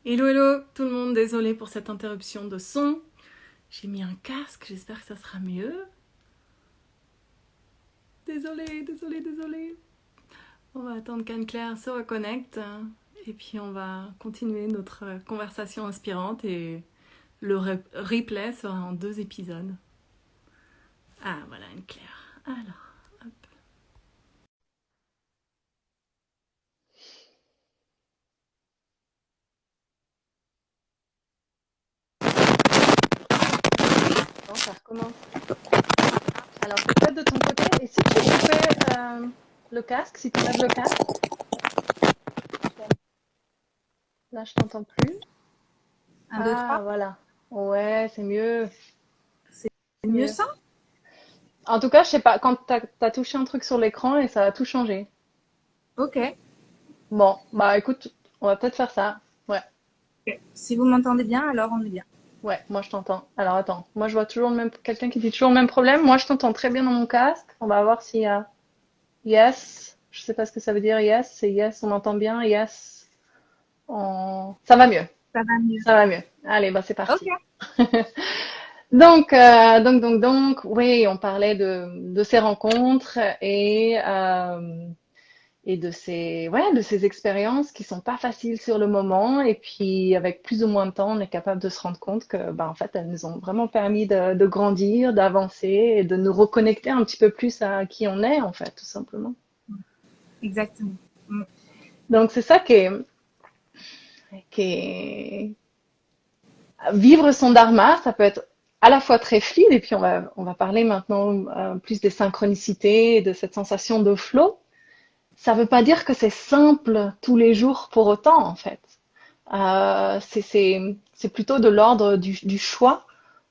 Hello, hello tout le monde, désolé pour cette interruption de son. J'ai mis un casque, j'espère que ça sera mieux. Désolé. On va attendre qu'Anne-Claire se reconnecte et puis on va continuer notre conversation inspirante et le replay sera en 2 épisodes. Ah, voilà Anne-Claire. Alors, hop. Bon, ça recommence. Alors, peut-être de ton côté, et si tu coupais le casque, si tu enlèves le casque, là je t'entends plus. Un, deux, Ah, trois. voilà. Ouais, c'est mieux. C'est C'est mieux mieux. ça? En tout cas, je sais pas, quand t'as touché un truc sur l'écran et ça a tout changé. Ok. Bon, bah écoute, on va peut-être faire ça. Ouais, Ok. Si vous m'entendez bien, alors on est bien. ouais, moi je t'entends. Alors attends, moi je vois toujours le même, quelqu'un qui dit toujours le même problème. Moi je t'entends très bien dans mon casque. On va voir s'il y a yes. Je sais pas ce que ça veut dire yes. C'est yes, on entend bien. Yes. Ça va mieux. Ça va mieux. Ça va mieux. Allez, bah c'est Ok. parti. Donc, oui, on parlait de ces rencontres et de ces expériences qui sont pas faciles sur le moment. Et puis, avec plus ou moins de temps, on est capable de se rendre compte que, bah, en fait, elles nous ont vraiment permis de grandir, d'avancer et de nous reconnecter un petit peu plus à qui on est, en fait, tout simplement. Exactement. Mm. Donc, c'est ça qui est, vivre son dharma, ça peut être à la fois très fluide, et puis on va parler maintenant plus des synchronicités et de cette sensation de flow. Ça ne veut pas dire que c'est simple tous les jours pour autant, en fait. C'est plutôt de l'ordre du choix,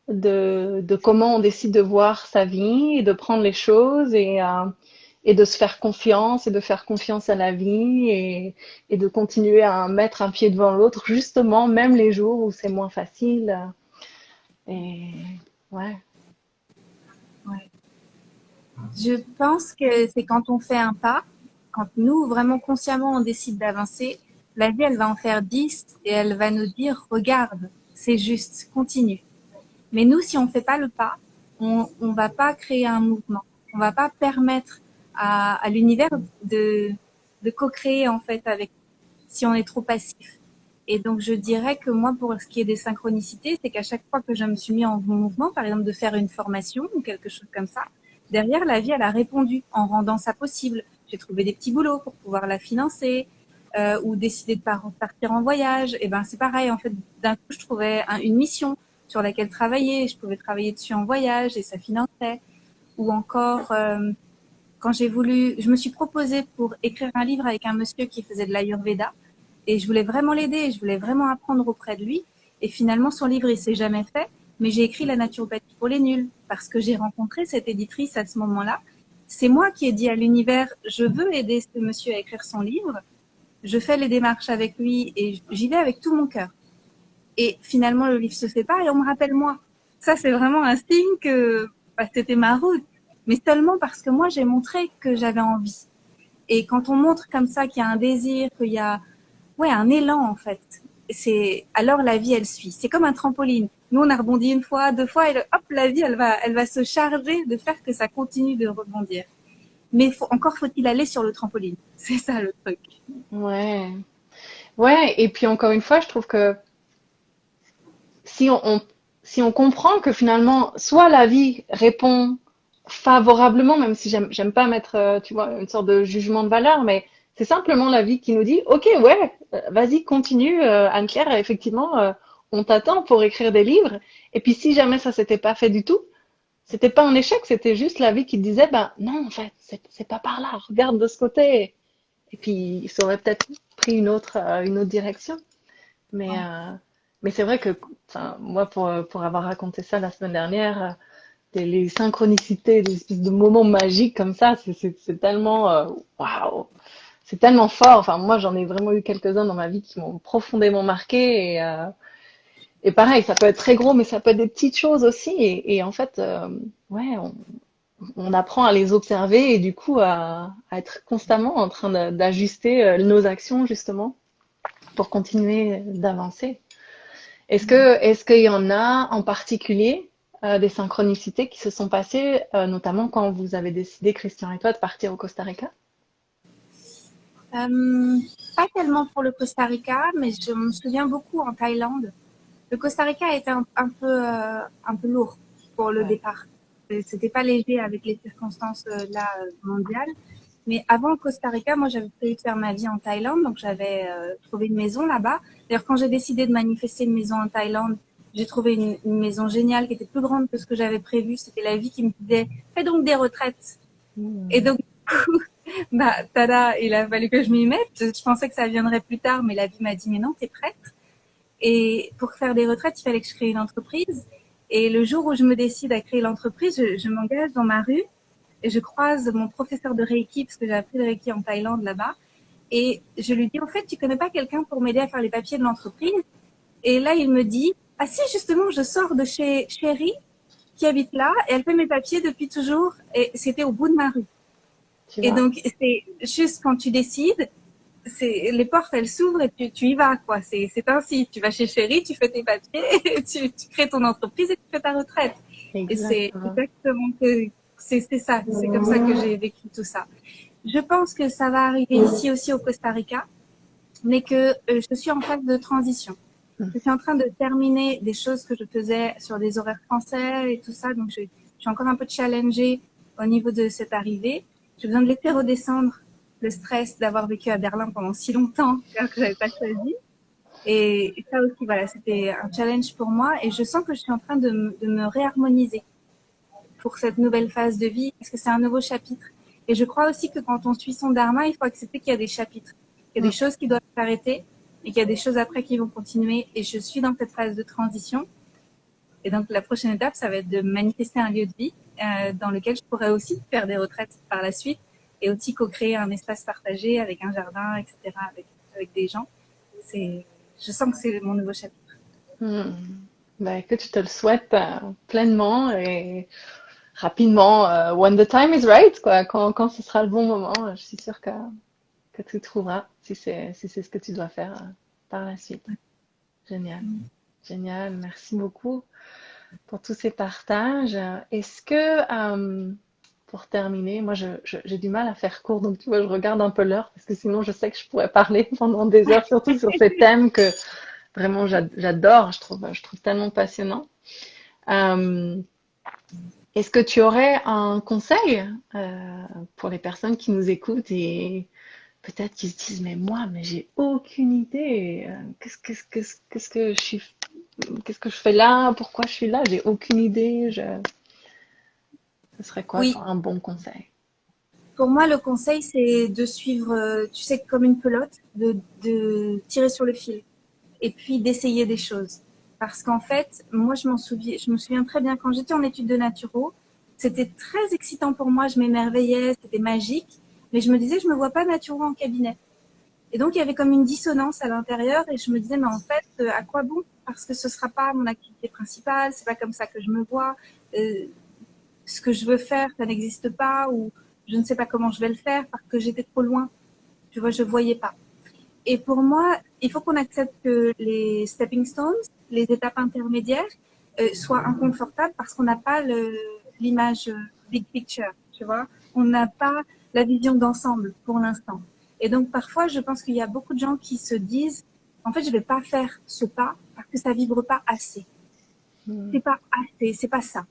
de comment on décide de voir sa vie et de prendre les choses et de se faire confiance et de faire confiance à la vie et de continuer à mettre un pied devant l'autre, justement, même les jours où c'est moins facile. Et ouais, Ouais. Je pense que c'est quand on fait un pas, quand nous, vraiment consciemment, on décide d'avancer, la vie, elle va en faire 10 et elle va nous dire, regarde, c'est juste, continue. Mais nous, si on ne fait pas le pas, on va pas créer un mouvement. On va pas permettre à l'univers de, de co-créer, en fait, avec si on est trop passif. Et donc, je dirais que moi, pour ce qui est des synchronicités, c'est qu'à chaque fois que je me suis mis en mouvement, par exemple, de faire une formation ou quelque chose comme ça, derrière, la vie, elle a répondu en rendant ça possible. J'ai trouvé des petits boulots pour pouvoir la financer, ou décider de partir en voyage. Et ben, c'est pareil. En fait, d'un coup, je trouvais une mission sur laquelle travailler. Je pouvais travailler dessus en voyage et ça finançait. Ou encore, quand je me suis proposée pour écrire un livre avec un monsieur qui faisait de l'Ayurveda et je voulais vraiment l'aider, je voulais vraiment apprendre auprès de lui. Et finalement, son livre, il s'est jamais fait, mais j'ai écrit La naturopathie pour les nuls parce que j'ai rencontré cette éditrice à ce moment-là. C'est moi qui ai dit à l'univers, je veux aider ce monsieur à écrire son livre. Je fais les démarches avec lui et j'y vais avec tout mon cœur. Et finalement, le livre se fait pas et on me rappelle moi. Ça, c'est vraiment un signe que bah, c'était ma route. Mais seulement parce que moi, j'ai montré que j'avais envie. Et quand on montre comme ça qu'il y a un désir, qu'il y a ouais, un élan en fait, c'est alors la vie elle suit. C'est comme un trampoline. Nous on a rebondi une fois, deux fois et hop la vie elle va se charger de faire que ça continue de rebondir. Mais encore faut-il aller sur le trampoline. C'est ça le truc. ouais, ouais. Et puis encore une fois, je trouve que si si on comprend que finalement, soit la vie répond favorablement, même si j'aime pas mettre, tu vois, une sorte de jugement de valeur, mais c'est simplement la vie qui nous dit, ok, ouais, vas-y, continue, Anne-Claire, effectivement, on t'attend pour écrire des livres. Et puis si jamais ça s'était pas fait du tout, c'était pas un échec, c'était juste la vie qui disait, ben non, en fait, c'est pas par là, regarde de ce côté. Et puis, ça aurait peut-être pris une autre direction. Mais, euh, mais c'est vrai que, enfin, moi, pour avoir raconté ça la semaine dernière, les synchronicités, des espèces de moments magiques comme ça, c'est tellement, waouh, c'est tellement fort. Enfin, moi, j'en ai vraiment eu quelques-uns dans ma vie qui m'ont profondément marqué. Et pareil, ça peut être très gros, mais ça peut être des petites choses aussi. Et en fait, ouais, on apprend à les observer et du coup à être constamment en train d'ajuster nos actions, justement. pour continuer d'avancer. Est-ce qu'il y en a en particulier des synchronicités qui se sont passées, notamment quand vous avez décidé, Christian et toi, de partir au Costa Rica? Euh, Pas tellement pour le Costa Rica, mais je me souviens beaucoup en Thaïlande. Le Costa Rica était un peu lourd pour le Ouais. départ. C'était pas léger avec les circonstances là mondiales. Mais avant le Costa Rica, moi j'avais prévu de faire ma vie en Thaïlande, donc j'avais trouvé une maison là-bas. D'ailleurs, quand j'ai décidé de manifester une maison en Thaïlande, j'ai trouvé une maison géniale qui était plus grande que ce que j'avais prévu. C'était la vie qui me disait fais donc des retraites. Et Hmm. donc bah tada, il a fallu que je m'y mette. Je pensais que ça viendrait plus tard, mais la vie m'a dit mais non, t'es prête. Et pour faire des retraites, il fallait que je crée une entreprise. Et le jour où je me décide à créer l'entreprise, je m'engage dans ma rue et je croise mon professeur de Reiki, parce que j'ai appris le Reiki en Thaïlande là-bas. Et je lui dis, en fait, tu connais pas quelqu'un pour m'aider à faire les papiers de l'entreprise? Et là, il me dit, ah si, justement, je sors de chez Chérie, qui habite là, et elle fait mes papiers depuis toujours, et c'était au bout de ma rue. Tu Et vois? donc, c'est juste quand tu décides, les portes, elles s'ouvrent et tu y vas, quoi. C'est ainsi. Tu vas chez Chérie, tu fais tes papiers, tu crées ton entreprise et tu fais ta retraite. Et c'est Exactement. exactement c'est ça. C'est comme ça que j'ai vécu tout ça. Je pense que ça va arriver ici aussi au Costa Rica, mais que je suis en phase de transition. Hmm. Je suis en train de terminer des choses que je faisais sur des horaires français et tout ça, donc je suis encore un peu challengée au niveau de cette arrivée. J'ai besoin de laisser redescendre le stress d'avoir vécu à Berlin pendant si longtemps, alors que j'avais pas choisi. Et ça aussi, voilà, c'était un challenge pour moi. Et je sens que je suis en train de me réharmoniser pour cette nouvelle phase de vie, parce que c'est un nouveau chapitre. Et je crois aussi que quand on suit son dharma, il faut accepter qu'il y a des chapitres, qu'il y a des Hmm. choses qui doivent s'arrêter et qu'il y a des choses après qui vont continuer. Et je suis dans cette phase de transition. Et donc la prochaine étape, ça va être de manifester un lieu de vie dans lequel je pourrais aussi faire des retraites par la suite et aussi co-créer un espace partagé avec un jardin, etc., avec des gens. Je sens que c'est mon nouveau chapitre. Hmm. Ben, écoute, je te le souhaite pleinement et rapidement, when the time is right, quoi, quand ce sera le bon moment, je suis sûre que tu trouveras si c'est ce que tu dois faire par la suite. Génial, génial, merci beaucoup pour tous ces partages. Est-ce que, pour terminer, moi j'ai du mal à faire court, donc tu vois, je regarde un peu l'heure parce que sinon je sais que je pourrais parler pendant des heures, surtout sur ces thèmes que vraiment j'adore, je trouve tellement passionnant. Euh, Est-ce que tu aurais un conseil pour les personnes qui nous écoutent et peut-être qu'ils se disent, mais j'ai aucune idée. Qu'est-ce que je fais là? Pourquoi je suis là? J'ai aucune idée. Ce serait quoi Oui, un bon conseil? pour moi, le conseil, c'est de suivre, tu sais, comme une pelote, de tirer sur le fil et puis d'essayer des choses. Parce qu'en fait, moi, je me souviens très bien quand j'étais en études de naturo, c'était très excitant pour moi, je m'émerveillais, c'était magique, mais je me disais, je me vois pas naturo en cabinet. Et donc, il y avait comme une dissonance à l'intérieur et je me disais, mais en fait, à quoi bon? Parce que ce sera pas mon activité principale, c'est pas comme ça que je me vois. Euh, ce que je veux faire, ça n'existe pas ou je ne sais pas comment je vais le faire parce que j'étais trop loin. Tu vois, je voyais pas. Et pour moi, il faut qu'on accepte que les stepping stones, les étapes intermédiaires, soient inconfortables parce qu'on n'a pas l'image big picture, tu vois. On n'a pas la vision d'ensemble pour l'instant. Et donc parfois, je pense qu'il y a beaucoup de gens qui se disent, en fait, je vais pas faire ce pas parce que ça vibre pas assez. Hmm. C'est pas assez, c'est pas ça.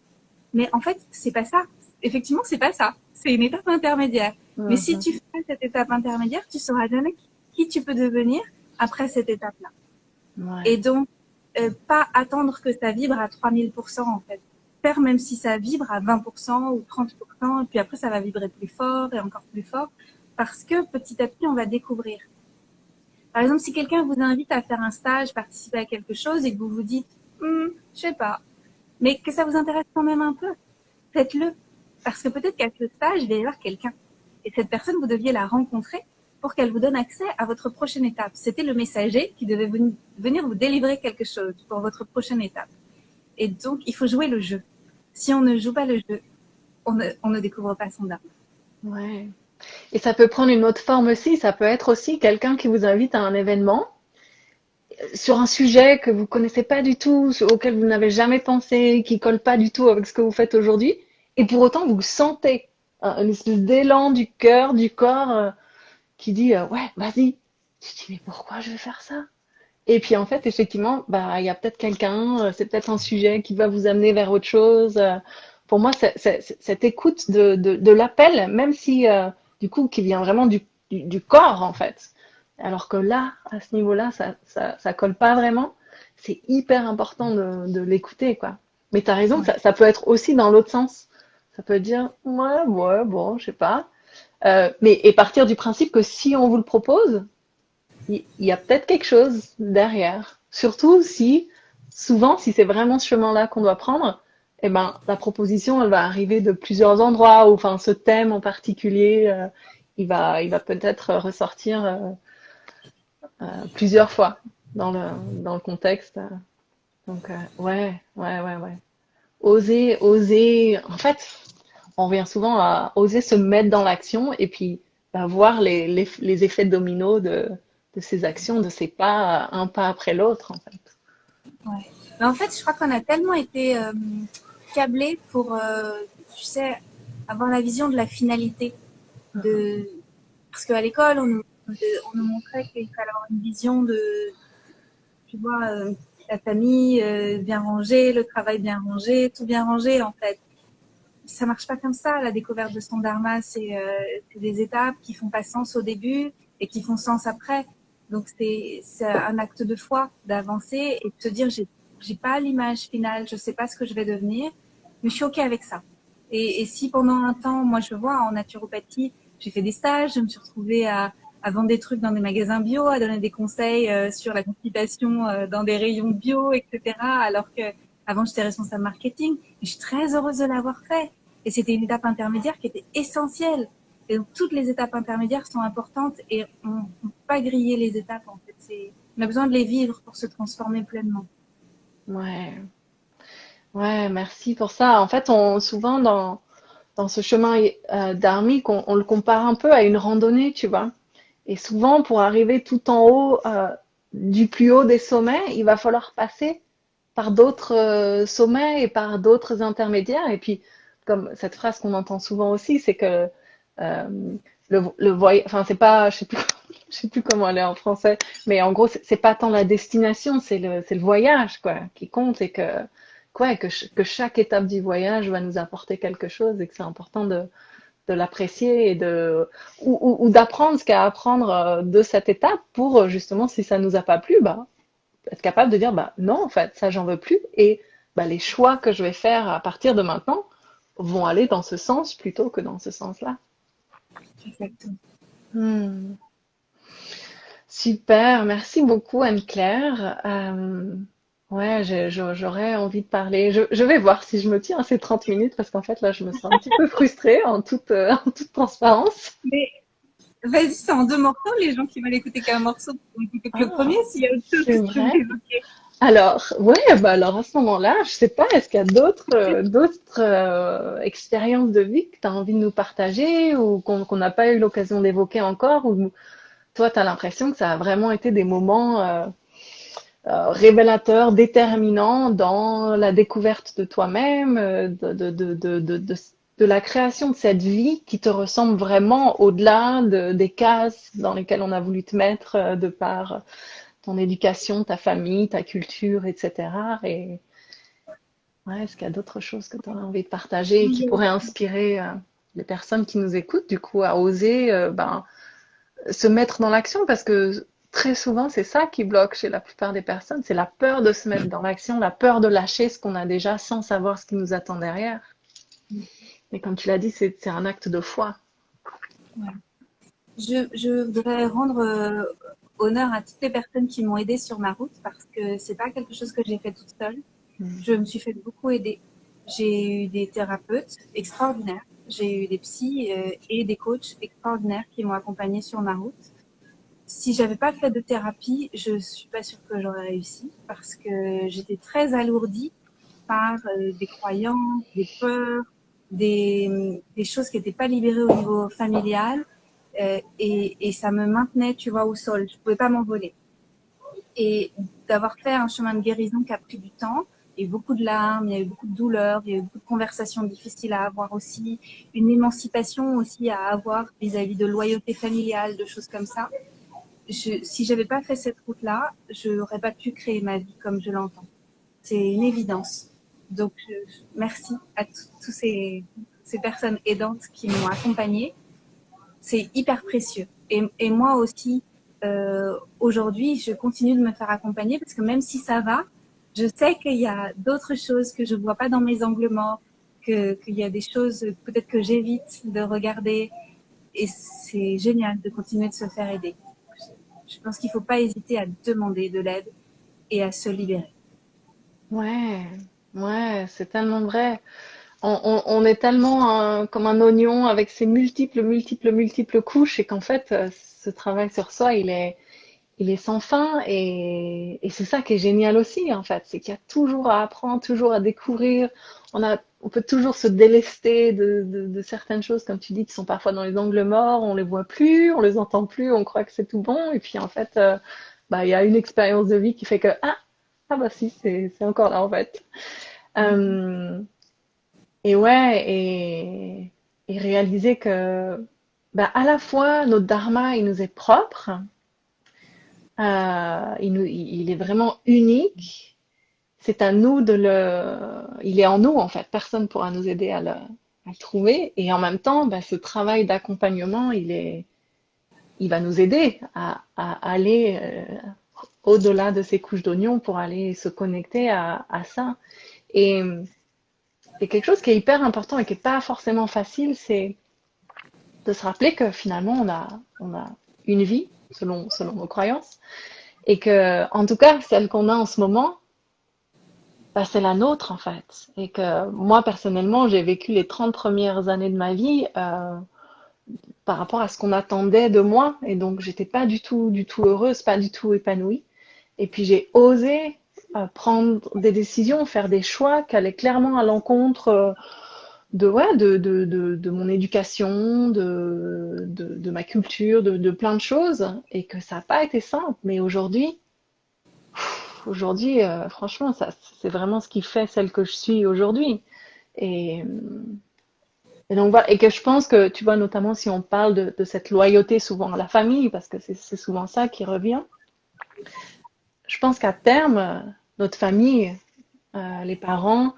Mais en fait, c'est pas ça. Effectivement, c'est pas ça. C'est une étape intermédiaire. Mais si Mhm. tu fais cette étape intermédiaire, tu sauras jamais qui tu peux devenir après cette étape-là. Ouais. Et donc, pas attendre que ça vibre à 3000% en fait. Faire même si ça vibre à 20% ou 30%, et puis après ça va vibrer plus fort et encore plus fort, parce que petit à petit on va découvrir. Par exemple, si quelqu'un vous invite à faire un stage, participer à quelque chose et que vous vous dites, je sais pas, mais que ça vous intéresse quand même un peu, faites-le. Parce que peut-être qu'à ce stage, il va y avoir quelqu'un. Et cette personne, vous deviez la rencontrer pour qu'elle vous donne accès à votre prochaine étape. C'était le messager qui devait venir vous délivrer quelque chose pour votre prochaine étape. Et donc, il faut jouer le jeu. Si on ne joue pas le jeu, on ne découvre pas son âme. Ouais. Et ça peut prendre une autre forme aussi. Ça peut être aussi quelqu'un qui vous invite à un événement. sur un sujet que vous connaissez pas du tout, auquel vous n'avez jamais pensé, qui colle pas du tout avec ce que vous faites aujourd'hui, et pour autant vous sentez une espèce d'élan du cœur, du corps qui dit ouais, vas-y. Tu te dis mais pourquoi je vais faire ça? Et puis en fait, effectivement, bah il y a peut-être quelqu'un, c'est peut-être un sujet qui va vous amener vers autre chose. Pour moi, cette écoute de l'appel, même si du coup qui vient vraiment du corps en fait. Alors que là, à ce niveau-là, ça colle pas vraiment. C'est hyper important de l'écouter, quoi. Mais t'as raison, Ouais, ça peut être aussi dans l'autre sens. Ça peut dire ouais, ouais, bon, je sais pas. Et partir du principe que si on vous le propose, il y a peut-être quelque chose derrière. Surtout si, souvent, si c'est vraiment ce chemin-là qu'on doit prendre, eh ben, la proposition, elle va arriver de plusieurs endroits, ou enfin, ce thème en particulier, il va peut-être ressortir plusieurs fois dans le contexte. Donc, ouais. Oser. En fait, on revient souvent à oser se mettre dans l'action et puis bah, voir les effets domino de ces actions, de ces pas, un pas après l'autre, en fait. ouais. Mais en fait, je crois qu'on a tellement été câblés pour, tu sais, avoir la vision de la finalité. De... Parce qu'à l'école, on nous montrait qu'il fallait avoir une vision de, tu vois, la famille bien rangée, le travail bien rangé, tout bien rangé en fait. Ça marche pas comme ça. La découverte de son dharma, c'est des étapes qui font pas sens au début et qui font sens après. Donc c'est un acte de foi d'avancer et de se dire j'ai pas l'image finale, je sais pas ce que je vais devenir, mais je suis ok avec ça. Et si pendant un temps, moi je vois en naturopathie, j'ai fait des stages, je me suis retrouvée à vendre des trucs dans des magasins bio, à donner des conseils sur la constipation dans des rayons bio, etc. Alors que avant j'étais responsable marketing. Et je suis très heureuse de l'avoir fait. Et c'était une étape intermédiaire qui était essentielle. Et donc toutes les étapes intermédiaires sont importantes et on ne peut pas griller les étapes en fait. On a besoin de les vivre pour se transformer pleinement. Ouais, ouais, merci pour ça. En fait, souvent dans ce chemin dharmique, on le compare un peu à une randonnée, tu vois. Et souvent, pour arriver tout en haut, du plus haut des sommets, il va falloir passer par d'autres sommets et par d'autres intermédiaires. Et puis, comme cette phrase qu'on entend souvent aussi, c'est que euh, le voyage, enfin, c'est pas, je sais plus, je sais plus comment elle est en français, mais en gros, c'est pas tant la destination, c'est le voyage, quoi, qui compte et que chaque étape du voyage va nous apporter quelque chose et que c'est important de l'apprécier et ou d'apprendre ce qu'il y a à apprendre de cette étape pour justement, si ça nous a pas plu, bah, être capable de dire bah non en fait ça j'en veux plus et bah, les choix que je vais faire à partir de maintenant vont aller dans ce sens plutôt que dans ce sens-là. Exactement. Hmm. Super, merci beaucoup Anne-Claire. Ouais, j'aurais envie de parler. Je vais voir si je me tiens à ces 30 minutes parce qu'en fait là je me sens un petit peu frustrée en toute transparence. Mais vas-y, c'est en deux morceaux. Les gens qui veulent écouter qu'un morceau vont écouter que le premier. Ah, S'il y a autre chose c'est que tu veux vrai. évoquer. Alors, ouais, bah alors à ce moment-là, je sais pas, est-ce qu'il y a d'autres expériences de vie que tu as envie de nous partager ou qu'on n'a pas eu l'occasion d'évoquer encore ou toi, tu as l'impression que ça a vraiment été des moments révélateurs, déterminants dans la découverte de toi-même, de la création de cette vie qui te ressemble vraiment au-delà des cases dans lesquelles on a voulu te mettre de par ton éducation, ta famille, ta culture, etc. Et ouais, est-ce qu'il y a d'autres choses que tu aurais envie de partager et qui pourraient inspirer les personnes qui nous écoutent, du coup, à oser ben, se mettre dans l'action parce que très souvent, c'est ça qui bloque chez la plupart des personnes, c'est la peur de se mettre dans l'action, la peur de lâcher ce qu'on a déjà sans savoir ce qui nous attend derrière. Et comme tu l'as dit, c'est un acte de foi. Ouais. Je voudrais rendre honneur à toutes les personnes qui m'ont aidée sur ma route parce que c'est pas quelque chose que j'ai fait toute seule. Mm. Je me suis fait beaucoup aider. J'ai eu des thérapeutes extraordinaires. J'ai eu des psys et des coachs extraordinaires qui m'ont accompagnée sur ma route. Si j'avais pas fait de thérapie, je suis pas sûre que j'aurais réussi parce que j'étais très alourdie par des croyances, des peurs, des choses qui n'étaient pas libérées au niveau familial et ça me maintenait, tu vois, au sol. Je pouvais pas m'envoler. et d'avoir fait un chemin de guérison qui a pris du temps. Il y a eu beaucoup de larmes, il y a eu beaucoup de douleurs, il y a eu beaucoup de conversations difficiles à avoir aussi, une émancipation aussi à avoir vis-à-vis de loyauté familiale, de choses comme ça. Si j'avais pas fait cette route-là, je n'aurais pas pu créer ma vie comme je l'entends. C'est une évidence. Donc, merci à tous ces personnes aidantes qui m'ont accompagnée. C'est hyper précieux. Et moi aussi, aujourd'hui, je continue de me faire accompagner parce que même si ça va, je sais qu'il y a d'autres choses que je vois pas dans mes angles morts, qu'il y a des choses peut-être que j'évite de regarder. Et c'est génial de continuer de se faire aider. Je pense qu'il faut pas hésiter à demander de l'aide et à se libérer. Ouais, ouais, c'est tellement vrai. On est tellement comme un oignon avec ses multiples couches et qu'en fait, ce travail sur soi, il est sans fin et c'est ça qui est génial aussi en fait, c'est qu'il y a toujours à apprendre, toujours à découvrir. On peut toujours se délester de certaines choses, comme tu dis, qui sont parfois dans les angles morts, on les voit plus, on les entend plus, on croit que c'est tout bon et puis en fait, bah il y a une expérience de vie qui fait que ah bah si, c'est encore là en fait. Euh, et ouais, et réaliser que bah, à la fois notre dharma il nous est propre, il est vraiment unique. C'est à nous il est en nous en fait. Personne pourra nous aider à le trouver. Et en même temps, bah, ce travail d'accompagnement, il va nous aider à aller au-delà de ces couches d'oignons pour aller se connecter à ça. Et, et quelque chose qui est hyper important et qui n'est pas forcément facile, c'est de se rappeler que finalement, on a une vie selon nos croyances. Et que, en tout cas, celle qu'on a en ce moment, bah, c'est la nôtre, en fait. Et que moi, personnellement, j'ai vécu les 30 premières années de ma vie par rapport à ce qu'on attendait de moi. Et donc, j'étais pas du tout heureuse, pas du tout épanouie. Et puis, j'ai osé prendre des décisions, faire des choix qui allaient clairement à l'encontre de mon éducation, de ma culture, de plein de choses. Et que ça n'a pas été simple. Mais aujourd'hui, franchement, ça, c'est vraiment ce qui fait celle que je suis aujourd'hui. Et, et donc voilà, et que je pense que, tu vois, notamment si on parle de cette loyauté souvent à la famille, parce que c'est souvent ça qui revient, je pense qu'à terme, notre famille, les parents,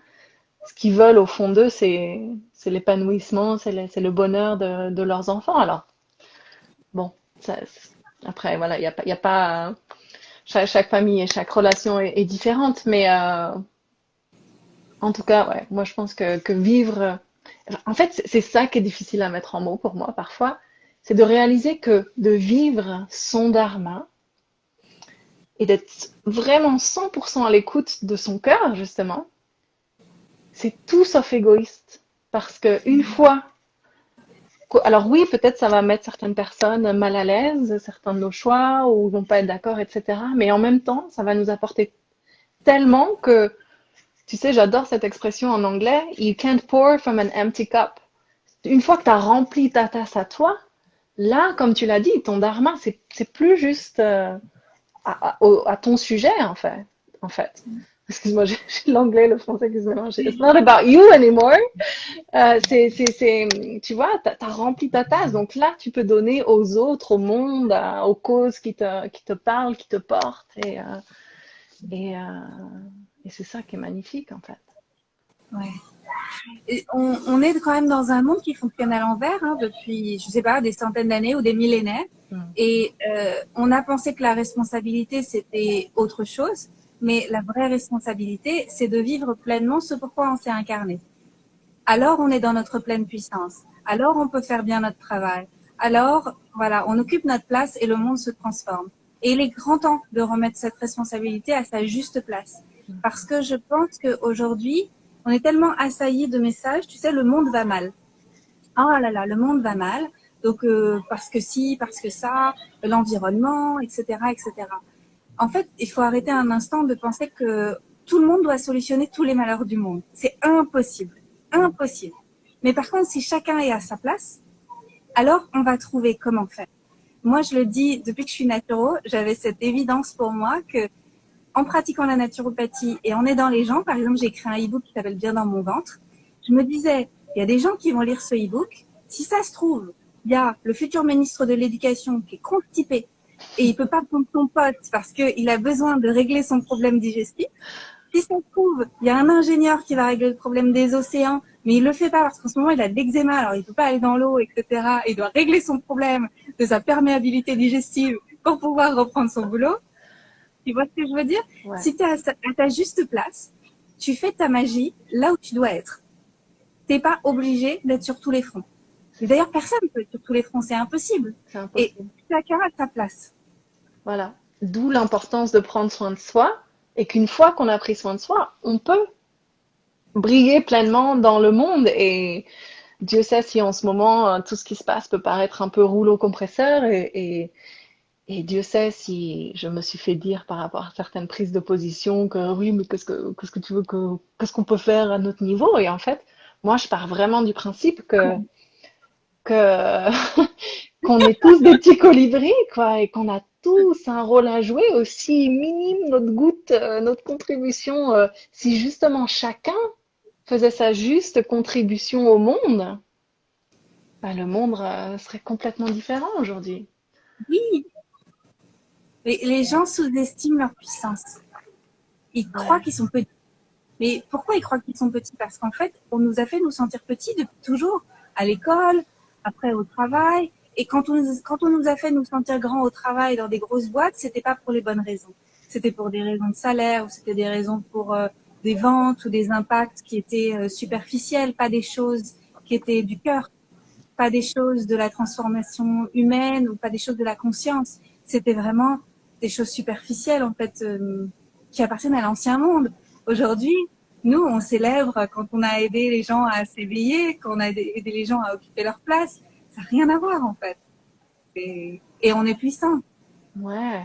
ce qu'ils veulent au fond d'eux, c'est l'épanouissement, c'est le bonheur de leurs enfants. Alors, bon, ça, après, voilà, il y a pas chaque famille et chaque relation est différente, mais en tout cas, ouais, moi je pense que vivre. En fait, c'est ça qui est difficile à mettre en mots pour moi parfois, c'est de réaliser que de vivre son dharma et d'être vraiment 100% à l'écoute de son cœur, justement, c'est tout sauf égoïste. Parce que une fois. Alors oui, peut-être ça va mettre certaines personnes mal à l'aise, certains de nos choix, ou vont pas être d'accord, etc. Mais en même temps, ça va nous apporter tellement que tu sais, j'adore cette expression en anglais, you can't pour from an empty cup. Une fois que tu as rempli ta tasse à toi, là, comme tu l'as dit, ton dharma, c'est plus juste à ton sujet, en fait. En fait. Excuse-moi, j'ai l'anglais, le français qui se mélangent. It's not about you anymore. Tu vois, t'as rempli ta tasse, donc là, tu peux donner aux autres, au monde, aux causes qui te parlent, qui te portent, et, euh, et c'est ça qui est magnifique, en fait. Ouais. Et on est quand même dans un monde qui fonctionne à l'envers depuis, je sais pas, des centaines d'années ou des millénaires. Mm. Et on a pensé que la responsabilité, c'était autre chose. Mais la vraie responsabilité, c'est de vivre pleinement ce pourquoi on s'est incarné. Alors, on est dans notre pleine puissance. Alors, on peut faire bien notre travail. Alors, voilà, on occupe notre place et le monde se transforme. Et il est grand temps de remettre cette responsabilité à sa juste place. Parce que je pense qu'aujourd'hui, on est tellement assailli de messages, tu sais, le monde va mal. Oh là là, le monde va mal. Donc, parce que si, parce que ça, l'environnement, etc., etc. En fait, il faut arrêter un instant de penser que tout le monde doit solutionner tous les malheurs du monde. C'est impossible. Impossible. Mais par contre, si chacun est à sa place, alors on va trouver comment faire. moi, je le dis depuis que je suis naturo, j'avais cette évidence pour moi que en pratiquant la naturopathie et en aidant les gens, par exemple, j'ai écrit un e-book qui s'appelle Bien dans mon ventre. Je me disais, il y a des gens qui vont lire ce e-book. Si ça se trouve, il y a le futur ministre de l'Éducation qui est constipé et il peut pas prendre son pote parce qu'il a besoin de régler son problème digestif. Si ça se trouve, il y a un ingénieur qui va régler le problème des océans, mais il le fait pas parce qu'en ce moment il a de l'eczéma, alors il peut pas aller dans l'eau, etc. Il doit régler son problème de sa perméabilité digestive pour pouvoir reprendre son boulot. Tu vois ce que je veux dire? Ouais. Si tu es à ta juste place, tu fais ta magie là où tu dois être. T'es pas obligé d'être sur tous les fronts. C'est Et ça. d'ailleurs, personne ne peut être sur tous les fronts, c'est impossible. C'est Et impossible. chacun a sa place. Voilà. D'où l'importance de prendre soin de soi et qu'une fois qu'on a pris soin de soi, on peut briller pleinement dans le monde. Et Dieu sait si en ce moment, tout ce qui se passe peut paraître un peu rouleau compresseur et Dieu sait si je me suis fait dire par rapport à certaines prises de position que oui, mais qu'est-ce que tu veux qu'est-ce qu'on peut faire à notre niveau? Et en fait, moi, je pars vraiment du principe que qu'on est tous des petits colibris, quoi, et qu'on a tous un rôle à jouer, aussi minime notre goutte, notre contribution. Si justement chacun faisait sa juste contribution au monde, bah, le monde serait complètement différent aujourd'hui. Oui, les gens sous-estiment leur puissance. Ils croient Ouais, qu'ils sont petits. Mais pourquoi ils croient qu'ils sont petits? Parce qu'en fait, on nous a fait nous sentir petits depuis toujours, à l'école, après au travail. Et quand on nous a fait nous sentir grands au travail dans des grosses boîtes, c'était pas pour les bonnes raisons. C'était pour des raisons de salaire, ou c'était des raisons pour des ventes ou des impacts qui étaient superficiels, pas des choses qui étaient du cœur, pas des choses de la transformation humaine ou pas des choses de la conscience. C'était vraiment des choses superficielles en fait qui appartiennent à l'ancien monde. Aujourd'hui, nous, on célèbre quand on a aidé les gens à s'éveiller, quand on a aidé les gens à occuper leur place. Ça n'a rien à voir en fait. Et on est puissant. ouais.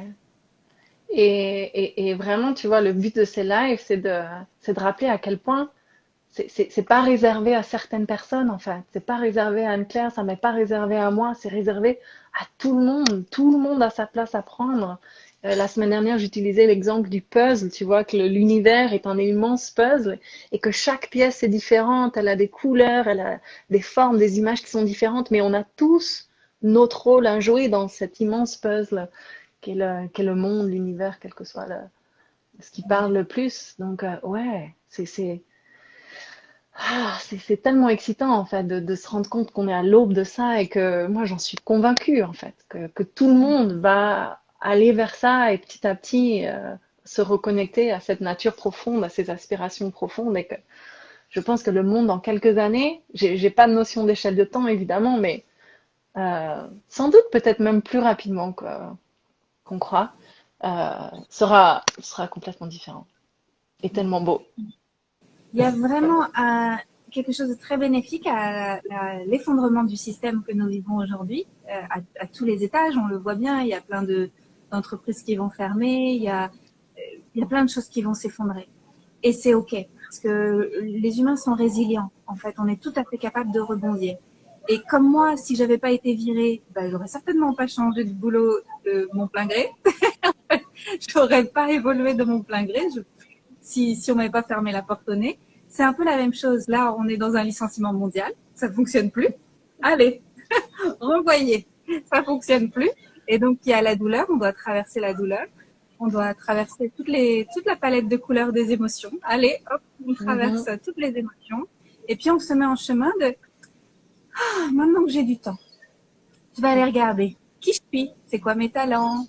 Et vraiment, tu vois, le but de ces lives, c'est de rappeler à quel point c'est pas réservé à certaines personnes, en fait. C'est pas réservé à Anne-Claire, ça m'est pas réservé à moi, c'est réservé à tout le monde. Tout le monde a sa place à prendre. La semaine dernière, j'utilisais l'exemple du puzzle. Tu vois que l'univers est un immense puzzle et que chaque pièce est différente. Elle a des couleurs, elle a des formes, des images qui sont différentes, mais on a tous notre rôle à jouer dans cet immense puzzle qu'est le monde, l'univers, quel que soit ce qui parle le plus. Donc, ouais, c'est tellement excitant en fait de se rendre compte qu'on est à l'aube de ça et que moi j'en suis convaincue en fait que tout le monde va aller vers ça et petit à petit se reconnecter à cette nature profonde, à ces aspirations profondes et que je pense que le monde dans quelques années, j'ai pas de notion d'échelle de temps évidemment, mais sans doute peut-être même plus rapidement qu'on croit, sera complètement différent et tellement beau. Il y a vraiment quelque chose de très bénéfique à l'effondrement du système que nous vivons aujourd'hui, à tous les étages. On le voit bien, il y a plein d'entreprises qui vont fermer, il y a plein de choses qui vont s'effondrer. Et c'est OK, parce que les humains sont résilients. En fait, on est tout à fait capable de rebondir. Et comme moi, si j'avais pas été virée, ben, j'aurais certainement pas changé de boulot de mon plein gré. J'aurais pas évolué de mon plein gré. Si on m'avait pas fermé la porte au nez. C'est un peu la même chose. Là, on est dans un licenciement mondial. Ça fonctionne plus. Allez, renvoyez. Ça fonctionne plus. Et donc, il y a la douleur. On doit traverser la douleur. On doit traverser toute la palette de couleurs des émotions. Allez, hop, on traverse Mhm. toutes les émotions. Et puis, on se met en chemin de, maintenant que j'ai du temps, je vais aller regarder qui je suis, c'est quoi mes talents,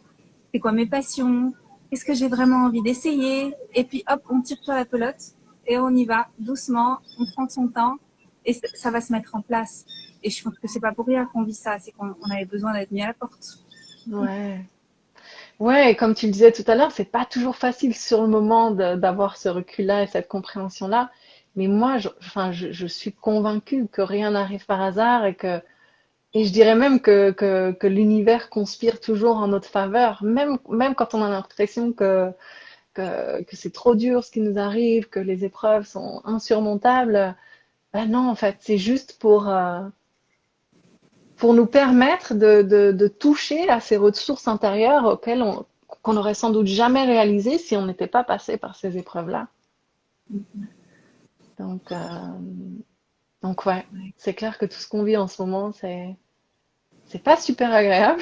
c'est quoi mes passions, qu'est-ce que j'ai vraiment envie d'essayer. Et puis hop, on tire sur la pelote et on y va doucement, on prend son temps et ça va se mettre en place. Et je pense que c'est pas pour rien qu'on vit ça, c'est qu'on avait besoin d'être mis à la porte. Ouais. Ouais, et comme tu le disais tout à l'heure, c'est pas toujours facile sur le moment d'avoir ce recul-là et cette compréhension-là. Mais moi, enfin, je suis convaincue que rien n'arrive par hasard et je dirais même que l'univers conspire toujours en notre faveur, même quand on a l'impression que c'est trop dur ce qui nous arrive, que les épreuves sont insurmontables. Ben non, en fait, c'est juste pour nous permettre de toucher à ces ressources intérieures auxquelles qu'on n'aurait sans doute jamais réalisé si on n'était pas passé par ces épreuves-là. Donc, donc ouais, Ouais. c'est clair que tout ce qu'on vit en ce moment, c'est pas super agréable.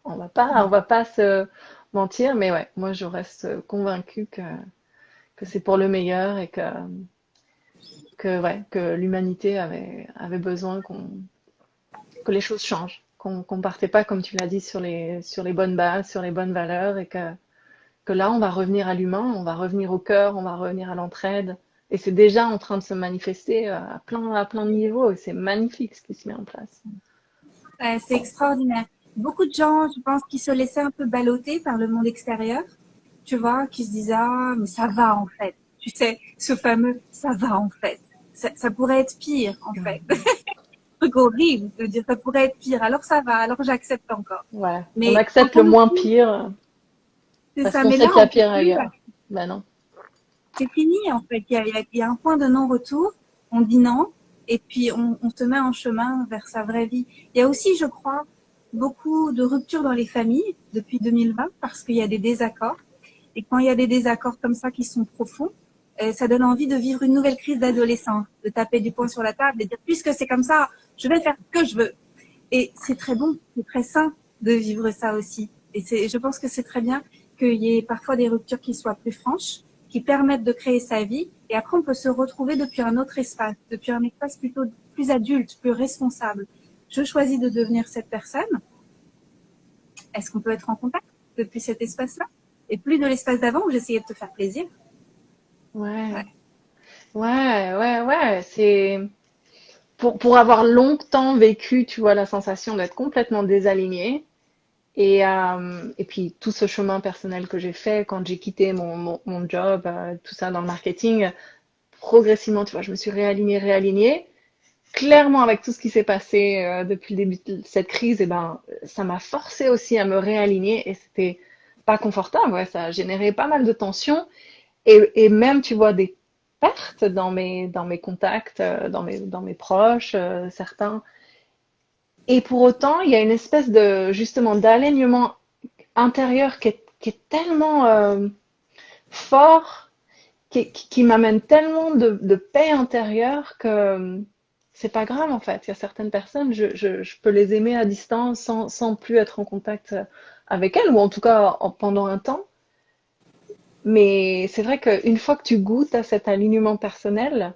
On va pas se mentir, mais ouais, moi je reste convaincue que c'est pour le meilleur et ouais, que l'humanité avait besoin que les choses changent, qu'on partait pas, comme tu l'as dit, sur les bonnes bases, sur les bonnes valeurs et que là, on va revenir à l'humain, on va revenir au cœur, on va revenir à l'entraide. Et c'est déjà en train de se manifester à plein de niveaux et c'est magnifique ce qui se met en place. Ouais, c'est extraordinaire. Beaucoup de gens, je pense, qui se laissaient un peu balloter par le monde extérieur, tu vois, qui se disaient, ah, mais ça va en fait. Tu sais, ce fameux ça va en fait. Ça pourrait être pire en fait. Truc horrible de dire ça pourrait être pire. Alors ça va, alors j'accepte encore. Ouais, on Mais quand accepte le on nous moins dit, pire c'est parce ça, qu'on mais sait là, qu'il y a on peut pire plus. ailleurs. Ben non. C'est fini en fait. Il y a un point de non-retour. On dit non et puis on se met en chemin vers sa vraie vie. Il y a aussi, je crois, beaucoup de ruptures dans les familles depuis 2020 parce qu'il y a des désaccords. Et quand il y a des désaccords comme ça qui sont profonds, ça donne envie de vivre une nouvelle crise d'adolescence, de taper du poing sur la table et de dire puisque c'est comme ça, je vais faire ce que je veux. Et c'est très bon, c'est très sain de vivre ça aussi. Et je pense que c'est très bien qu'il y ait parfois des ruptures qui soient plus franches, qui permettent de créer sa vie. Et après, on peut se retrouver depuis un autre espace, depuis un espace plutôt plus adulte, plus responsable. Je choisis de devenir cette personne. Est-ce qu'on peut être en contact depuis cet espace-là? Et plus de l'espace d'avant où j'essayais de te faire plaisir. Ouais, Ouais. ouais. C'est pour avoir longtemps vécu, tu vois, la sensation d'être complètement désaligné. Et puis tout ce chemin personnel que j'ai fait quand j'ai quitté mon job, tout ça dans le marketing, progressivement, tu vois, je me suis réalignée. Clairement, avec tout ce qui s'est passé depuis le début de cette crise, et ben, ça m'a forcé aussi à me réaligner et c'était pas confortable. Ouais, ça a généré pas mal de tensions et même, tu vois, des pertes dans mes contacts, dans mes proches, certains. Et pour autant, il y a une espèce de justement d'alignement intérieur qui est tellement fort, qui m'amène tellement de paix intérieure que c'est pas grave en fait. Il y a certaines personnes, je peux les aimer à distance sans plus être en contact avec elles, ou en tout cas pendant un temps. Mais c'est vrai qu'une fois que tu goûtes à cet alignement personnel,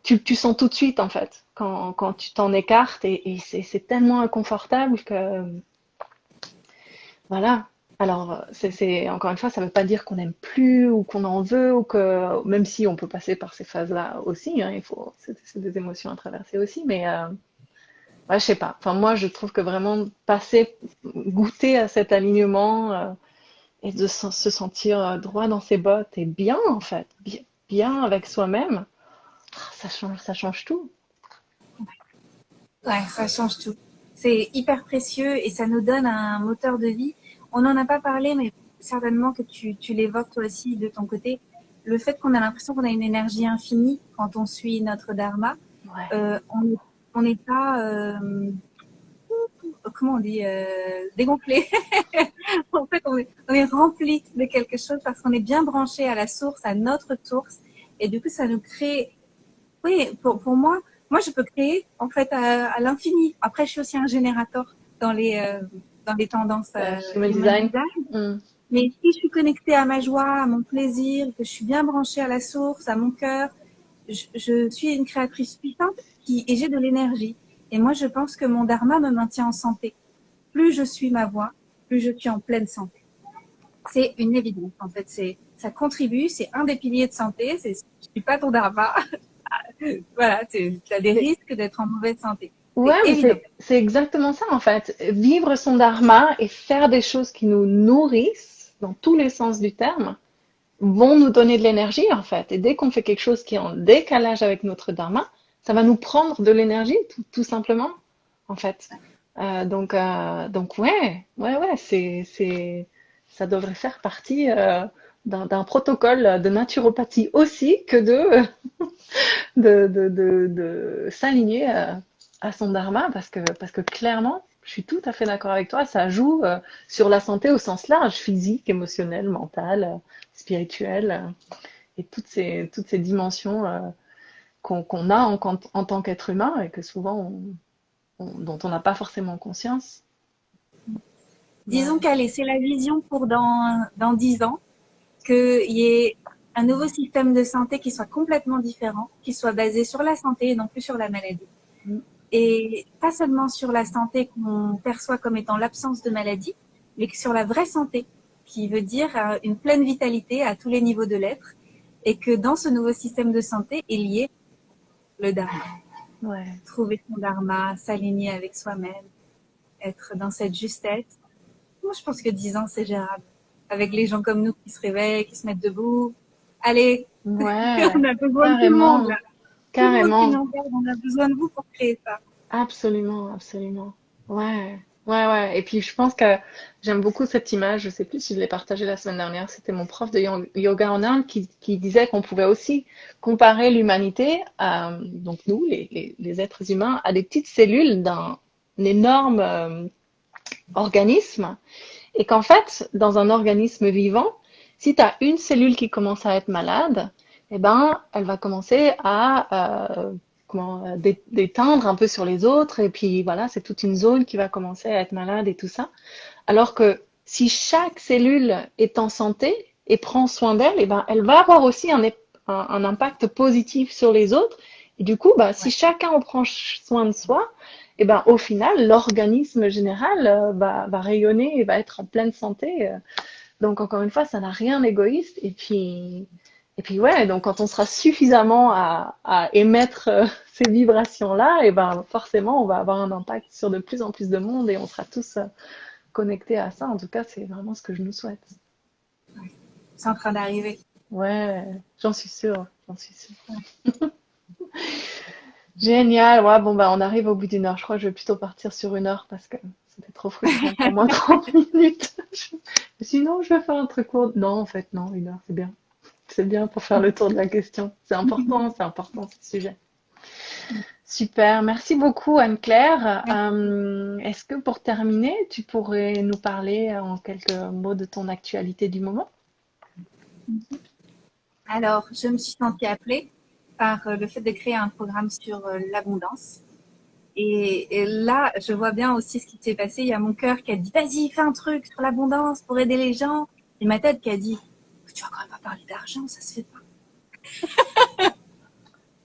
tu sens tout de suite en fait quand tu t'en écartes et c'est tellement inconfortable que voilà. Alors, encore une fois, ça ne veut pas dire qu'on n'aime plus ou qu'on en veut ou que, même si on peut passer par ces phases-là aussi, hein, c'est des émotions à traverser aussi, mais ouais, je sais pas. Enfin, moi, je trouve que vraiment goûter à cet alignement et de se sentir droit dans ses bottes et bien, en fait, bien avec soi-même, ça change tout. Ouais, ça change tout. C'est hyper précieux et ça nous donne un moteur de vie. On n'en a pas parlé, mais certainement que tu l'évoques toi aussi de ton côté. Le fait qu'on a l'impression qu'on a une énergie infinie quand on suit notre dharma, Ouais. on n'est pas, comment on dit, dégonflé. En fait, on est rempli de quelque chose parce qu'on est bien branché à la source, à notre source. Et du coup, ça nous crée oui, pour moi, je peux créer en fait à l'infini. Après, je suis aussi un générateur dans les tendances Human human design. design. Mm. Mais si je suis connectée à ma joie, à mon plaisir, que je suis bien branchée à la source, à mon cœur, je suis une créatrice puissante et j'ai de l'énergie. Et moi, je pense que mon dharma me maintient en santé. Plus je suis ma voix, plus je suis en pleine santé. C'est une évidence. En fait, ça contribue. C'est un des piliers de santé. C'est si tu suis pas ton dharma, voilà, tu as des Mais risques d'être en mauvaise santé. ouais, C'est évident. c'est exactement ça en fait. Vivre son dharma et faire des choses qui nous nourrissent dans tous les sens du terme vont nous donner de l'énergie en fait. Et dès qu'on fait quelque chose qui est en décalage avec notre dharma, ça va nous prendre de l'énergie tout simplement en fait. Donc ouais, ça devrait faire partie d'un protocole de naturopathie aussi que de s'aligner. à son dharma parce que clairement, je suis tout à fait d'accord avec toi, ça joue sur la santé au sens large, physique, émotionnel, mental, spirituel, et toutes ces dimensions qu'on a en tant qu'être humain et que souvent dont on n'a pas forcément conscience. Disons Ouais, qu'allez, c'est la vision pour dans 10 ans, qu'il y ait un nouveau système de santé qui soit complètement différent, qui soit basé sur la santé et non plus sur la maladie. mm, Et pas seulement sur la santé qu'on perçoit comme étant l'absence de maladie, mais sur la vraie santé, qui veut dire une pleine vitalité à tous les niveaux de l'être, et que dans ce nouveau système de santé, il y ait le dharma. ouais, Trouver son dharma, s'aligner avec soi-même, être dans cette justesse. Moi, je pense que 10 ans, c'est gérable. Avec les gens comme nous qui se réveillent, qui se mettent debout. Allez, ouais, on a besoin de tout le monde, carrément, là. Tout le monde qui carrément. nous regarde, on a besoin de vous pour créer ça. Absolument, absolument. Ouais, ouais, ouais. Et puis je pense que j'aime beaucoup cette image. Je sais plus si je l'ai partagée la semaine dernière. C'était mon prof de yoga en Inde qui disait qu'on pouvait aussi comparer l'humanité, donc nous, les êtres humains, à des petites cellules d'un énorme organisme. Et qu'en fait, dans un organisme vivant, si tu as une cellule qui commence à être malade, eh ben, elle va commencer à d'éteindre un peu sur les autres. Et puis voilà, c'est toute une zone qui va commencer à être malade et tout ça. Alors que si chaque cellule est en santé et prend soin d'elle, eh ben, elle va avoir aussi un impact positif sur les autres. Et du coup, bah, si Ouais. chacun en prend soin de soi, et ben, au final, l'organisme général va rayonner et va être en pleine santé. Donc, encore une fois, ça n'a rien d'égoïste. Et puis, ouais, donc quand on sera suffisamment à émettre ces vibrations-là, et ben, forcément, on va avoir un impact sur de plus en plus de monde et on sera tous connectés à ça. En tout cas, c'est vraiment ce que je nous souhaite. C'est en train d'arriver. Ouais, j'en suis sûre, j'en suis sûre. Génial, ouais, bon, bah, on arrive au bout d'une heure. Je crois que je vais plutôt partir sur une heure parce que c'était trop frustrant pour moi, 30 minutes. Sinon, je vais faire un truc court. Non, en fait, non, une heure, c'est bien. C'est bien pour faire le tour de la question. C'est important ce sujet. Super, merci beaucoup Anne-Claire. Est-ce que pour terminer, tu pourrais nous parler en quelques mots de ton actualité du moment? Alors, je me suis sentie appelée par le fait de créer un programme sur l'abondance. Et là, je vois bien aussi ce qui s'est passé. Il y a mon cœur qui a dit, vas-y, fais un truc sur l'abondance pour aider les gens. Et ma tête qui a dit, tu vas quand même pas parler d'argent, ça se fait pas.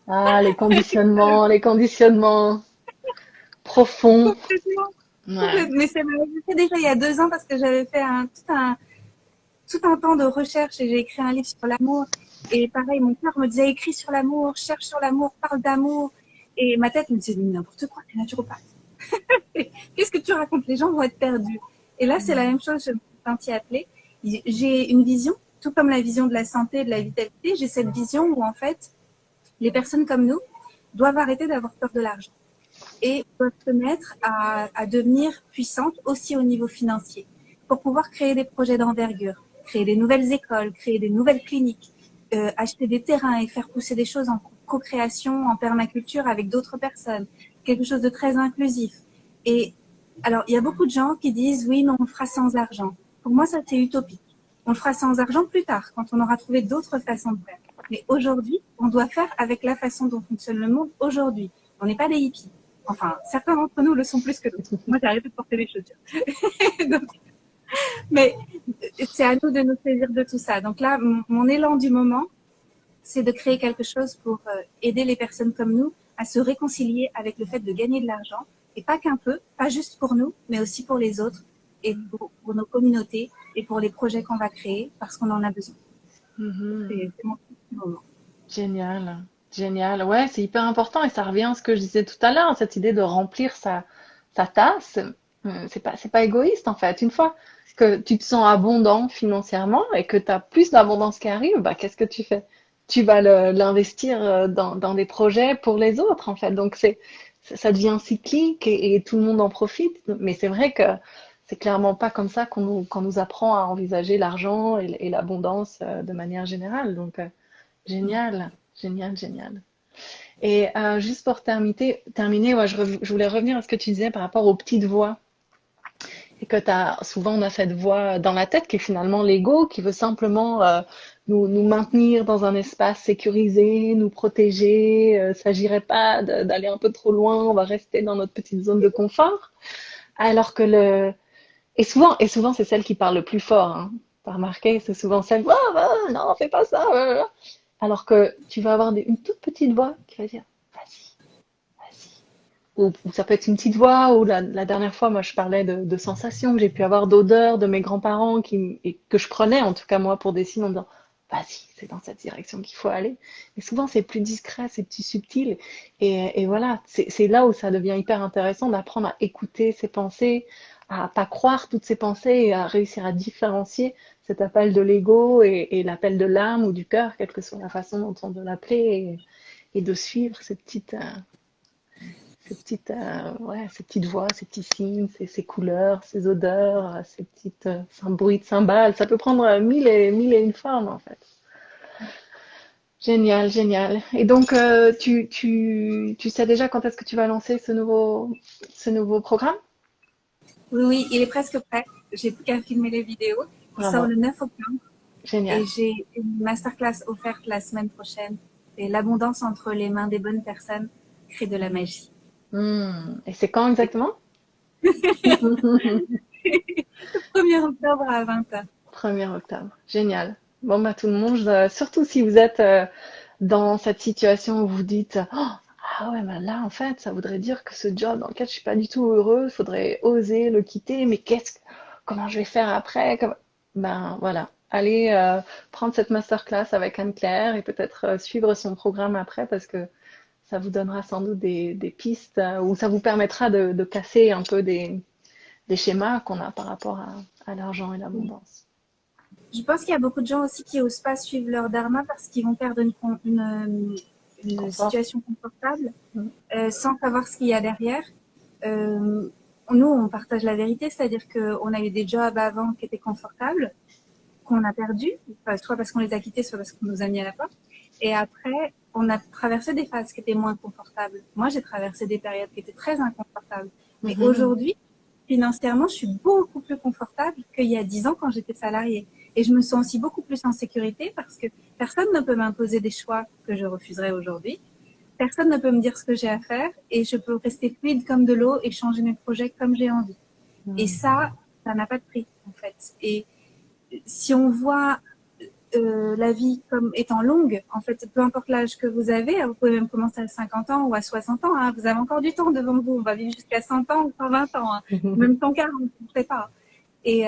Ah, les conditionnements profonds. Complètement. Ouais. Mais ça m'avait fait déjà il y a 2 ans parce que j'avais fait tout un temps de recherche et j'ai écrit un livre sur l'amour. Et pareil, mon cœur me disait, écris sur l'amour, cherche sur l'amour, parle d'amour. Et ma tête me disait, mais n'importe quoi, t'es naturopathe. Qu'est-ce que tu racontes? Les gens vont être perdus. Et là, c'est la même chose, je me suis sentie appelée. J'ai une vision, tout comme la vision de la santé et de la vitalité, j'ai cette vision où en fait, les personnes comme nous doivent arrêter d'avoir peur de l'argent et peuvent se mettre à devenir puissantes aussi au niveau financier pour pouvoir créer des projets d'envergure, créer des nouvelles écoles, créer des nouvelles cliniques, acheter des terrains et faire pousser des choses en co-création, en permaculture avec d'autres personnes, quelque chose de très inclusif. Et alors, il y a beaucoup de gens qui disent oui, mais on le fera sans argent. Pour moi, ça c'est utopique. On le fera sans argent plus tard, quand on aura trouvé d'autres façons de faire. Mais aujourd'hui, on doit faire avec la façon dont fonctionne le monde aujourd'hui. On n'est pas des hippies. Enfin, certains d'entre nous le sont plus que d'autres. Moi, j'ai arrêté de porter des chaussures. Donc, mais c'est à nous de nous saisir de tout ça. Donc là, mon élan du moment, c'est de créer quelque chose pour aider les personnes comme nous à se réconcilier avec le fait de gagner de l'argent, et pas qu'un peu, pas juste pour nous, mais aussi pour les autres, et pour nos communautés, et pour les projets qu'on va créer, parce qu'on en a besoin. Mhm. C'est mon moment. Génial, génial. Ouais, c'est hyper important et ça revient à ce que je disais tout à l'heure, cette idée de remplir sa tasse. C'est pas égoïste en fait. Une fois que tu te sens abondant financièrement et que tu as plus d'abondance qui arrive, bah, qu'est-ce que tu fais? Tu vas l'investir dans des projets pour les autres en fait. Donc ça devient cyclique et tout le monde en profite. Mais c'est vrai que c'est clairement pas comme ça qu'on nous apprend à envisager l'argent et l'abondance de manière générale. Donc, génial, génial, génial. Et juste pour terminer ouais, je voulais revenir à ce que tu disais par rapport aux petites voix. Et que souvent on a cette voix dans la tête qui est finalement l'ego, qui veut simplement nous maintenir dans un espace sécurisé, nous protéger. S'agirait pas d'aller un peu trop loin, on va rester dans notre petite zone de confort. Alors que et souvent c'est celle qui parle le plus fort. Hein. T'as remarqué, c'est souvent celle, oh, non, fais pas ça. Alors que tu vas avoir une toute petite voix qui va dire, vas-y, vas-y. Ou ça peut être une petite voix, ou la dernière fois, moi, je parlais de sensations que j'ai pu avoir, d'odeurs de mes grands-parents, et que je prenais, en tout cas moi, pour des signes en me disant, vas-y, c'est dans cette direction qu'il faut aller. Et souvent, c'est plus discret, c'est plus subtil. Et voilà, c'est là où ça devient hyper intéressant d'apprendre à écouter ses pensées, à pas croire toutes ses pensées et à réussir à différencier cet appel de l'ego et l'appel de l'âme ou du cœur, quelle que soit la façon dont on veut l'appeler, et de suivre ces petites voix, ces petits signes, ces couleurs, ces odeurs, ces bruits de cymbales. Ça peut prendre mille et une formes, en fait. Génial, génial. Et donc, tu sais déjà quand est-ce que tu vas lancer ce nouveau programme? Oui, oui, il est presque prêt. J'ai plus qu'à filmer les vidéos. Il sort Bravo. le 9 octobre et Génial. j'ai une masterclass offerte la semaine prochaine. Et l'abondance entre les mains des bonnes personnes crée de la magie. Et c'est quand exactement? 1er octobre à 20h. 1er octobre. Génial. Bon, bah, tout le monde, surtout si vous êtes dans cette situation où vous dites, oh, ah ouais, bah là, en fait, ça voudrait dire que ce job dans lequel je suis pas du tout heureux, il faudrait oser le quitter, mais comment je vais faire après? Ben, voilà. Allez prendre cette masterclass avec Anne-Claire et peut-être suivre son programme après parce que ça vous donnera sans doute des pistes ou ça vous permettra de casser un peu des schémas qu'on a par rapport à l'argent et l'abondance. Je pense qu'il y a beaucoup de gens aussi qui osent pas suivre leur dharma parce qu'ils vont perdre une Confort. situation confortable Mm. sans savoir ce qu'il y a derrière. Euh, Nous, on partage la vérité, c'est-à-dire qu'on a eu des jobs avant qui étaient confortables, qu'on a perdus, soit parce qu'on les a quittés, soit parce qu'on nous a mis à la porte. Et après, on a traversé des phases qui étaient moins confortables. Moi, j'ai traversé des périodes qui étaient très inconfortables. Mais Mhm. aujourd'hui, financièrement, je suis beaucoup plus confortable qu'il y a 10 ans quand j'étais salariée. Et je me sens aussi beaucoup plus en sécurité parce que personne ne peut m'imposer des choix que je refuserais aujourd'hui. Personne ne peut me dire ce que j'ai à faire et je peux rester fluide comme de l'eau et changer mes projets comme j'ai envie. Et Mm. ça n'a pas de prix, en fait. Et si on voit la vie comme étant longue, en fait, peu importe l'âge que vous avez, vous pouvez même commencer à 50 ans ou à 60 ans, hein, vous avez encore du temps devant vous, on va vivre jusqu'à 100 ans ou 120 ans, hein, même 140, on ne sait pas. Et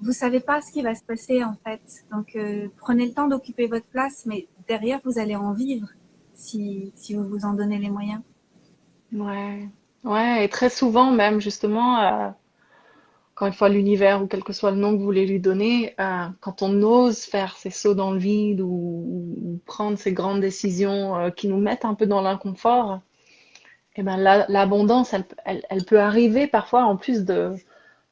vous savez pas ce qui va se passer en fait. Donc prenez le temps d'occuper votre place, mais derrière vous allez en vivre si vous vous en donnez les moyens. Ouais, ouais, et très souvent même justement, encore une fois l'univers ou quel que soit le nom que vous voulez lui donner, quand on ose faire ces sauts dans le vide ou prendre ces grandes décisions qui nous mettent un peu dans l'inconfort, et ben l'abondance, elle peut arriver parfois en plus de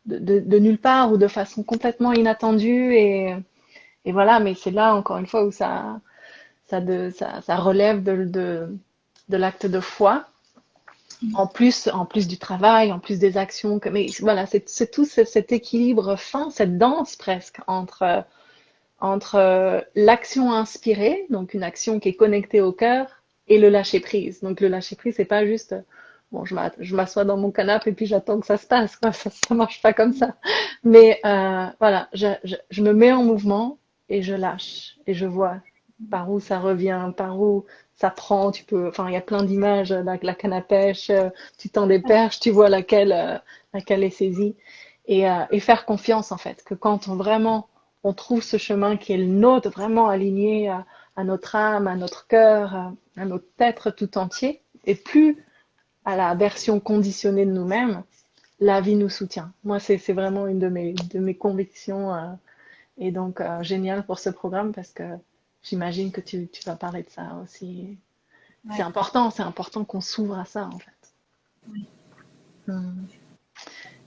nulle part ou de façon complètement inattendue et voilà, mais c'est là encore une fois où ça relève de l'acte de foi. En plus du travail, en plus des actions, mais voilà, c'est tout cet équilibre fin, cette danse presque entre l'action inspirée, donc une action qui est connectée au cœur, et le lâcher prise. Donc le lâcher prise, c'est pas juste bon, je m'assois dans mon canapé et puis j'attends que ça se passe, quoi. Ça marche pas comme ça. Mais voilà, je me mets en mouvement et je lâche et je vois par où ça revient, par où ça prend. Enfin, il y a plein d'images, la canne à pêche, tu tends des perches, tu vois laquelle est saisie et faire confiance en fait, que quand on trouve ce chemin qui est le nôtre, vraiment aligné à notre âme, à notre cœur, à notre être tout entier, et plus à la version conditionnée de nous-mêmes, la vie nous soutient. Moi, c'est vraiment une de mes convictions et donc génial pour ce programme parce que j'imagine que tu vas parler de ça aussi. Ouais. C'est important qu'on s'ouvre à ça en fait. Hmm.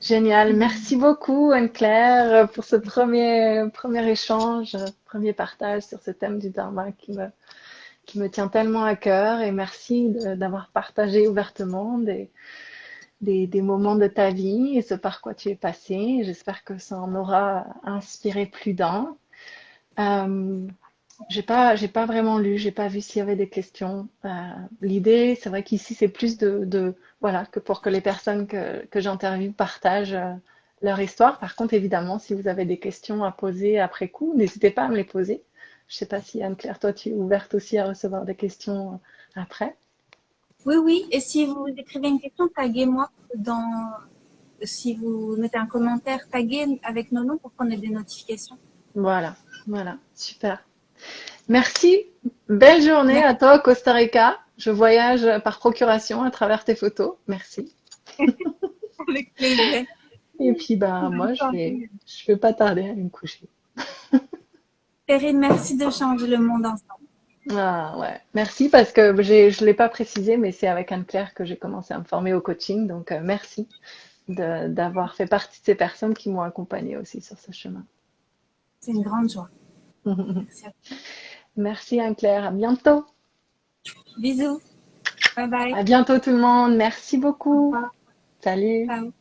Génial. Merci beaucoup, Anne-Claire, pour ce premier échange, premier partage sur ce thème du Dharma qui me tient tellement à cœur et merci d'avoir partagé ouvertement des moments de ta vie et ce par quoi tu es passé. J'espère que ça en aura inspiré plus d'un. Euh, j'ai pas vraiment lu, j'ai pas vu s'il y avait des questions. L'idée, c'est vrai qu'ici, c'est plus voilà, que pour que les personnes que j'interviewe partagent leur histoire. Par contre, évidemment, si vous avez des questions à poser après coup, n'hésitez pas à me les poser. Je sais pas si Anne-Claire, toi, tu es ouverte aussi à recevoir des questions après. Oui, oui. Et si vous écrivez une question, taguez-moi si vous mettez un commentaire, taguez avec nos noms pour qu'on ait des notifications. Voilà, voilà, super. Merci. Belle journée Merci, à toi au Costa Rica. Je voyage par procuration à travers tes photos. Merci. avec plaisir. Et puis, ben, moi, Bonne soirée. je vais pas tarder à aller me coucher. Perrine, merci de changer le monde ensemble. Ah, ouais. Merci parce que je l'ai pas précisé, mais c'est avec Anne-Claire que j'ai commencé à me former au coaching. Donc, merci d'avoir fait partie de ces personnes qui m'ont accompagnée aussi sur ce chemin. C'est une grande joie. Merci à Merci Anne-Claire. À bientôt. vous. Bisous. Bye bye. À bientôt tout le monde. Merci Au beaucoup. revoir. Salut. Ciao.